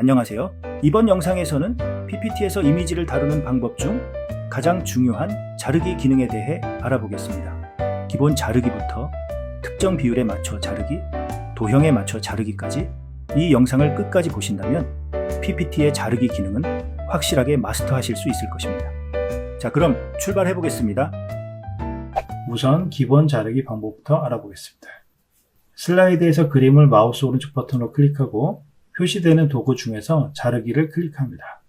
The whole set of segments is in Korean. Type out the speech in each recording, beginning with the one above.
안녕하세요. 이번 영상에서는 PPT에서 이미지를 다루는 방법 중 가장 중요한 자르기 기능에 대해 알아보겠습니다. 기본 자르기부터 특정 비율에 맞춰 자르기, 도형에 맞춰 자르기까지 이 영상을 끝까지 보신다면 PPT의 자르기 기능은 확실하게 마스터하실 수 있을 것입니다. 자, 그럼 출발해 보겠습니다. 우선 기본 자르기 방법부터 알아보겠습니다. 슬라이드에서 그림을 마우스 오른쪽 버튼으로 클릭하고 표시되는 도구 중에서 자르기를 클릭합니다.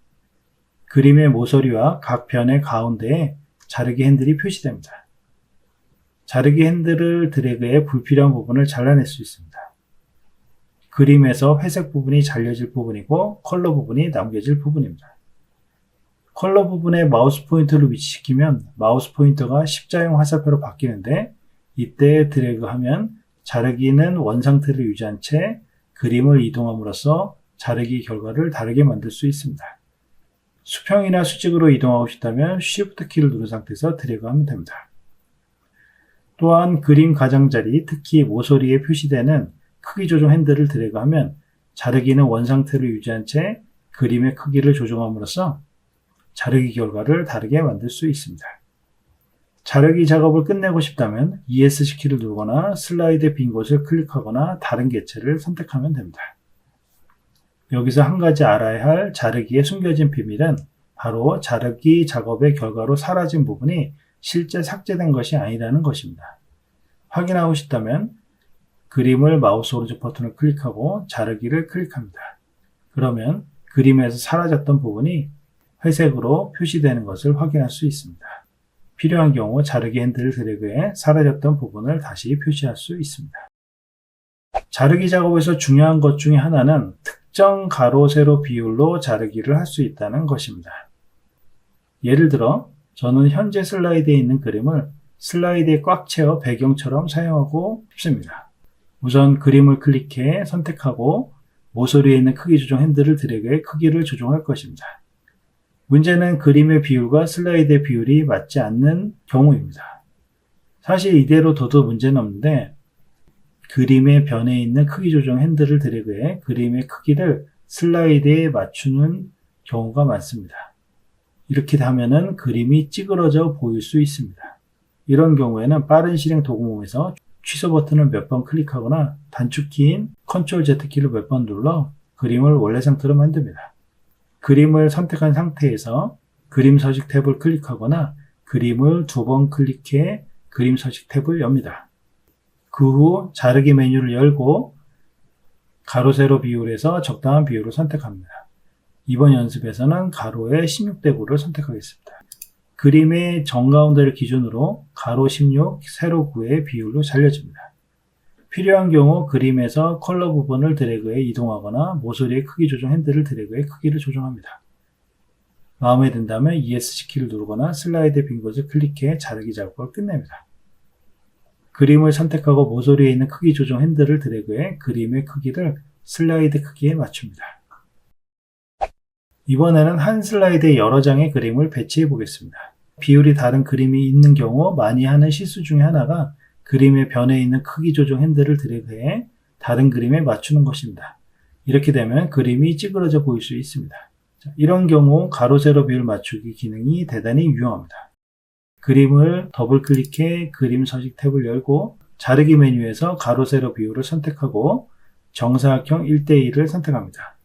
그림의 모서리와 각 변의 가운데에 자르기 핸들이 표시됩니다. 자르기 핸들을 드래그해 불필요한 부분을 잘라낼 수 있습니다. 그림에서 회색 부분이 잘려질 부분이고 컬러 부분이 남겨질 부분입니다. 컬러 부분에 마우스 포인터를 위치시키면 마우스 포인터가 십자형 화살표로 바뀌는데 이때 드래그하면 자르기는 원상태를 유지한 채 그림을 이동함으로써 자르기 결과를 다르게 만들 수 있습니다. 수평이나 수직으로 이동하고 싶다면 Shift 키를 누른 상태에서 드래그하면 됩니다. 또한 그림 가장자리, 특히 모서리에 표시되는 크기 조정 핸들을 드래그하면 자르기는 원상태를 유지한 채 그림의 크기를 조정함으로써 자르기 결과를 다르게 만들 수 있습니다. 자르기 작업을 끝내고 싶다면 ESC 키를 누르거나 슬라이드의 빈 곳을 클릭하거나 다른 개체를 선택하면 됩니다. 여기서 한 가지 알아야 할 자르기의 숨겨진 비밀은 바로 자르기 작업의 결과로 사라진 부분이 실제 삭제된 것이 아니라는 것입니다. 확인하고 싶다면 그림을 마우스 오른쪽 버튼을 클릭하고 자르기를 클릭합니다. 그러면 그림에서 사라졌던 부분이 회색으로 표시되는 것을 확인할 수 있습니다. 필요한 경우 자르기 핸들을 드래그해 사라졌던 부분을 다시 표시할 수 있습니다. 자르기 작업에서 중요한 것 중에 하나는 특정 가로, 세로 비율로 자르기를 할 수 있다는 것입니다. 예를 들어 저는 현재 슬라이드에 있는 그림을 슬라이드에 꽉 채워 배경처럼 사용하고 싶습니다. 우선 그림을 클릭해 선택하고 모서리에 있는 크기 조정 핸들을 드래그해 크기를 조정할 것입니다. 문제는 그림의 비율과 슬라이드의 비율이 맞지 않는 경우입니다. 사실 이대로 둬도 문제는 없는데 그림의 변에 있는 크기 조정 핸들을 드래그해 그림의 크기를 슬라이드에 맞추는 경우가 많습니다. 이렇게 하면은 그림이 찌그러져 보일 수 있습니다. 이런 경우에는 빠른 실행 도구목에서 취소 버튼을 몇 번 클릭하거나 단축키인 Ctrl Z 키를 몇 번 눌러 그림을 원래 상태로 만듭니다. 그림을 선택한 상태에서 그림 서식 탭을 클릭하거나 그림을 두 번 클릭해 그림 서식 탭을 엽니다. 그 후 자르기 메뉴를 열고 가로, 세로 비율에서 적당한 비율을 선택합니다. 이번 연습에서는 가로의 16대 9를 선택하겠습니다. 그림의 정가운데를 기준으로 가로 16, 세로 9의 비율로 잘려집니다. 필요한 경우 그림에서 컬러 부분을 드래그해 이동하거나 모서리의 크기 조정 핸들을 드래그해 크기를 조정합니다. 마음에 든다면 ESC 키를 누르거나 슬라이드 빈 곳을 클릭해 자르기 작업을 끝냅니다. 그림을 선택하고 모서리에 있는 크기 조정 핸들을 드래그해 그림의 크기를 슬라이드 크기에 맞춥니다. 이번에는 한 슬라이드에 여러 장의 그림을 배치해 보겠습니다. 비율이 다른 그림이 있는 경우 많이 하는 실수 중에 하나가 그림의 변에 있는 크기 조정 핸들을 드래그해 다른 그림에 맞추는 것입니다. 이렇게 되면 그림이 찌그러져 보일 수 있습니다. 이런 경우 가로, 세로 비율 맞추기 기능이 대단히 유용합니다. 그림을 더블 클릭해 그림 서식 탭을 열고 자르기 메뉴에서 가로, 세로 비율을 선택하고 정사각형 1대1을 선택합니다.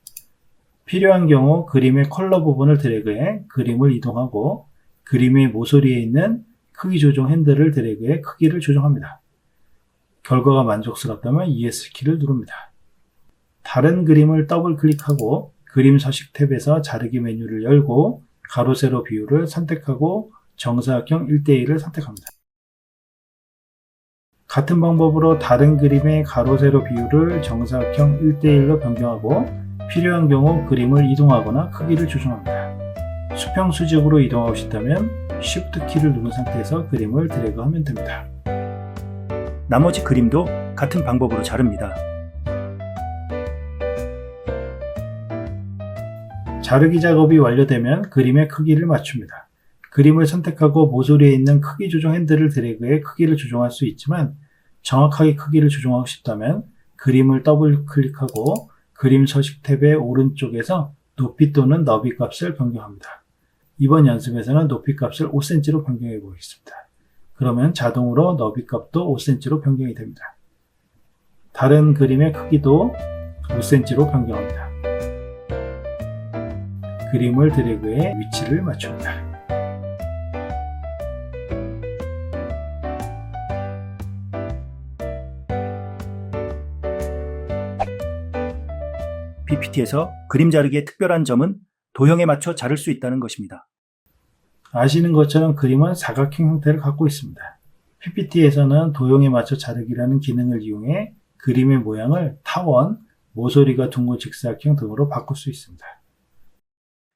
필요한 경우 그림의 컬러 부분을 드래그해 그림을 이동하고 그림의 모서리에 있는 크기 조정 핸들을 드래그해 크기를 조정합니다. 결과가 만족스럽다면 ES 키를 누릅니다. 다른 그림을 더블 클릭하고 그림 서식 탭에서 자르기 메뉴를 열고 가로, 세로 비율을 선택하고 정사각형 1대1을 선택합니다. 같은 방법으로 다른 그림의 가로, 세로 비율을 정사각형 1대1로 변경하고 필요한 경우 그림을 이동하거나 크기를 조정합니다. 수평, 수직으로 이동하고 싶다면 Shift 키를 누른 상태에서 그림을 드래그하면 됩니다. 나머지 그림도 같은 방법으로 자릅니다. 자르기 작업이 완료되면 그림의 크기를 맞춥니다. 그림을 선택하고 모서리에 있는 크기 조정 핸들을 드래그해 크기를 조정할 수 있지만 정확하게 크기를 조정하고 싶다면 그림을 더블 클릭하고 그림 서식 탭의 오른쪽에서 높이 또는 너비 값을 변경합니다. 이번 연습에서는 높이 값을 5cm로 변경해 보겠습니다. 그러면 자동으로 너비 값도 5cm로 변경이 됩니다. 다른 그림의 크기도 5cm로 변경합니다. 그림을 드래그해 위치를 맞춥니다. PPT에서 그림 자르기의 특별한 점은 도형에 맞춰 자를 수 있다는 것입니다. 아시는 것처럼 그림은 사각형 형태를 갖고 있습니다. PPT에서는 도형에 맞춰 자르기라는 기능을 이용해 그림의 모양을 타원, 모서리가 둥근 직사각형 등으로 바꿀 수 있습니다.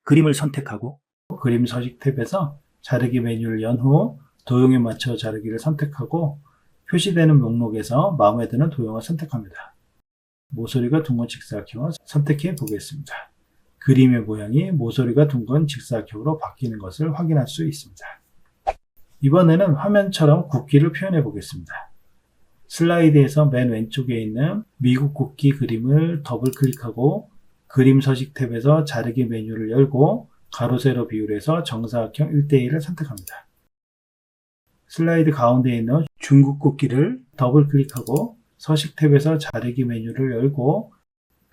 그림을 선택하고 그림 서식 탭에서 자르기 메뉴를 연 후 도형에 맞춰 자르기를 선택하고 표시되는 목록에서 마음에 드는 도형을 선택합니다. 모서리가 둥근 직사각형을 선택해 보겠습니다. 그림의 모양이 모서리가 둥근 직사각형으로 바뀌는 것을 확인할 수 있습니다. 이번에는 화면처럼 국기를 표현해 보겠습니다. 슬라이드에서 맨 왼쪽에 있는 미국 국기 그림을 더블 클릭하고 그림 서식 탭에서 자르기 메뉴를 열고 가로 세로 비율에서 정사각형 1:1을 선택합니다. 슬라이드 가운데에 있는 중국 국기를 더블 클릭하고 서식 탭에서 자르기 메뉴를 열고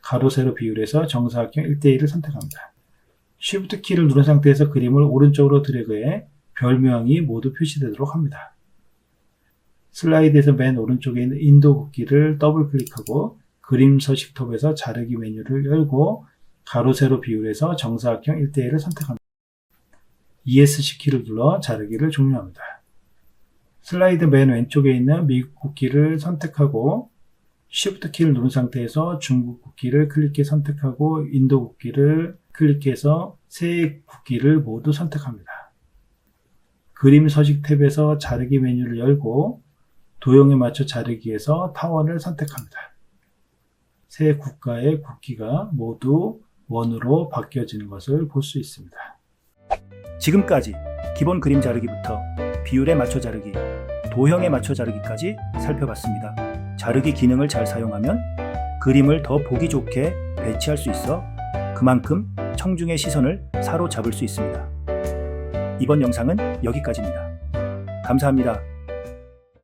가로 세로 비율에서 정사각형 1:1을 선택합니다. Shift 키를 누른 상태에서 그림을 오른쪽으로 드래그해 별 모양이 모두 표시되도록 합니다. 슬라이드에서 맨 오른쪽에 있는 인도 국기를 더블 클릭하고 그림 서식 탭에서 자르기 메뉴를 열고 가로 세로 비율에서 정사각형 1:1을 선택합니다. ESC 키를 눌러 자르기를 종료합니다. 슬라이드 맨 왼쪽에 있는 미국 국기를 선택하고 Shift 키를 누른 상태에서 중국 국기를 클릭해 선택하고 인도 국기를 클릭해서 세 국기를 모두 선택합니다. 그림 서식 탭에서 자르기 메뉴를 열고 도형에 맞춰 자르기에서 타원을 선택합니다. 세 국가의 국기가 모두 원으로 바뀌어지는 것을 볼 수 있습니다. 지금까지 기본 그림 자르기부터 비율에 맞춰 자르기, 도형에 맞춰 자르기까지 살펴봤습니다. 자르기 기능을 잘 사용하면 그림을 더 보기 좋게 배치할 수 있어 그만큼 청중의 시선을 사로잡을 수 있습니다. 이번 영상은 여기까지입니다. 감사합니다.